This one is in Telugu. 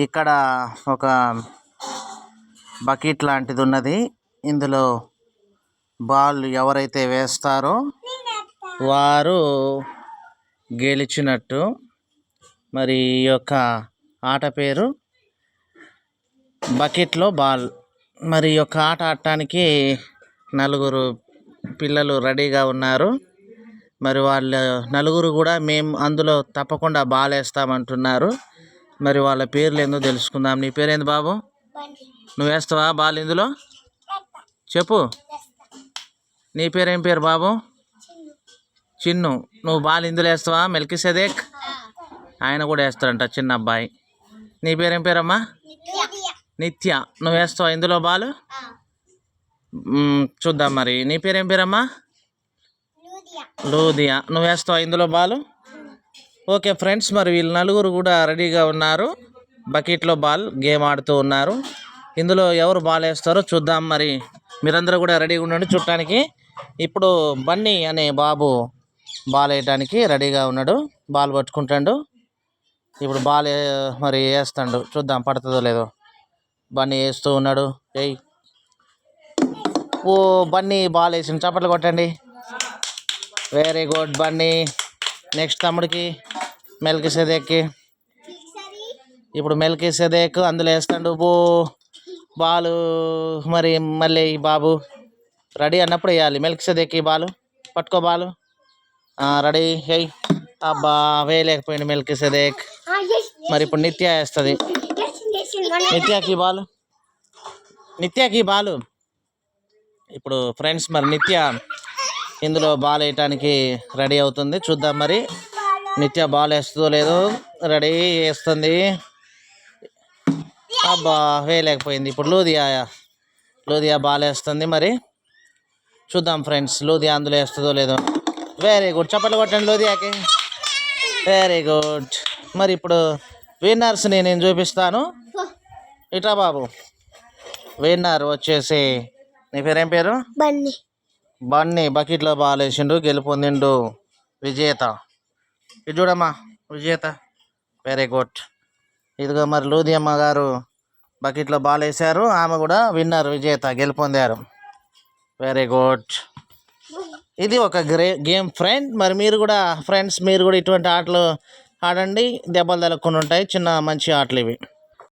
ఇక్కడ ఒక బకెట్ లాంటిది ఉన్నది. ఇందులో బాల్ ఎవరైతే వేస్తారో వారు గెలిచినట్టు. మరి ఈ యొక్క ఆట పేరు బకెట్లో బాల్. మరి ఈ యొక్క ఆట ఆడటానికి నలుగురు పిల్లలు రెడీగా ఉన్నారు. మరి వాళ్ళ నలుగురు కూడా మేము అందులో తప్పకుండా బాల్ వేస్తామంటున్నారు. మరి వాళ్ళ పేర్లు ఏందో తెలుసుకుందాం. నీ పేరేంది బాబు? నువ్వు వేస్తావా బాల్ ఇందులో? చెప్పు. నీ పేరేం పేరు బాబు? చిన్ను. నువ్వు బాల్ ఇందులో వేస్తావా? మెల్కిసెదెక్ ఆయన కూడా వేస్తాడంట, చిన్న అబ్బాయి. నీ పేరేం పేరమ్మా? నిత్య. నువ్వు వేస్తావా ఇందులో బాల్? చూద్దాం. మరి నీ పేరేం పేరమ్మా? లూదియా. నువ్వు వేస్తావా ఇందులో బాల్? ఓకే ఫ్రెండ్స్, మరి వీళ్ళు నలుగురు కూడా రెడీగా ఉన్నారు. బకెట్లో బాల్ గేమ్ ఆడుతూ ఉన్నారు. ఇందులో ఎవరు బాల్ వేస్తారో చూద్దాం. మరి మీరందరూ కూడా రెడీగా ఉండండి చూడటానికి. ఇప్పుడు బన్నీ అనే బాబు బాల్ వేయడానికి రెడీగా ఉన్నాడు. బాల్ పట్టుకుంటాడు. ఇప్పుడు బాల్ మరి వేస్తాడు. చూద్దాం పడుతుందో లేదో. బన్నీ వేస్తూ ఉన్నాడు. ఏయ్ ఓ బన్నీ బాల్ వేసిండు. చప్పట్లు కొట్టండి. Very good Bunny. నెక్స్ట్ తమ్ముడికి మెల్కిసెదెక్కి. ఇప్పుడు మెల్కిసెదెక్ అందులో వేస్తాడు. బాలు మరి మళ్ళీ బాబు రెడీ అన్నప్పుడు వేయాలి. మెల్కిసెదెక్కి బాలు పట్టుకో. బాలు రెడీ. హెయ్ అబ్బా వేయలేకపోయింది మెల్కిసెదెక్. మరి ఇప్పుడు నిత్య వేస్తుంది. నిత్యకి బాలు. నిత్యకి బాలు. ఇప్పుడు ఫ్రెండ్స్ మరి నిత్య ఇందులో బాల్ వేయటానికి రెడీ అవుతుంది. చూద్దాం మరి నిత్య బాల్ వేస్తుందో లేదో. రెడీ వేస్తుంది. అబ్బా వేయలేకపోయింది. ఇప్పుడు లూదియా బాల్ వేస్తుంది. మరి చూద్దాం ఫ్రెండ్స్ లూదియా అందులో వేస్తుందో లేదో. Very good. చప్పట్లు కొట్టండి లూదియాకి. Very good. మరి ఇప్పుడు విన్నర్స్ని నేను చూపిస్తాను. ఇట్రా బాబు. విన్నర్ వచ్చేసి నీ పేరేం పేరు? బన్నీ. బకెట్లో బాల్ వేసిండు, గెలుపొందిండు. విజేత. ఇది చూడమ్మా విజేత. Very good. ఇదిగో మరి లూదియమ్మ గారు బకెట్లో బాల్ వేశారు. ఆమె కూడా విన్నర్, విజేత, గెలుపొందారు. Very good. ఇది ఒక గేమ్ ఫ్రెండ్. మరి మీరు కూడా ఫ్రెండ్స్ మీరు కూడా ఇటువంటి ఆటలు ఆడండి. దెబ్బలు తలగకుండా ఉంటాయి. చిన్న మంచి ఆటలు ఇవి.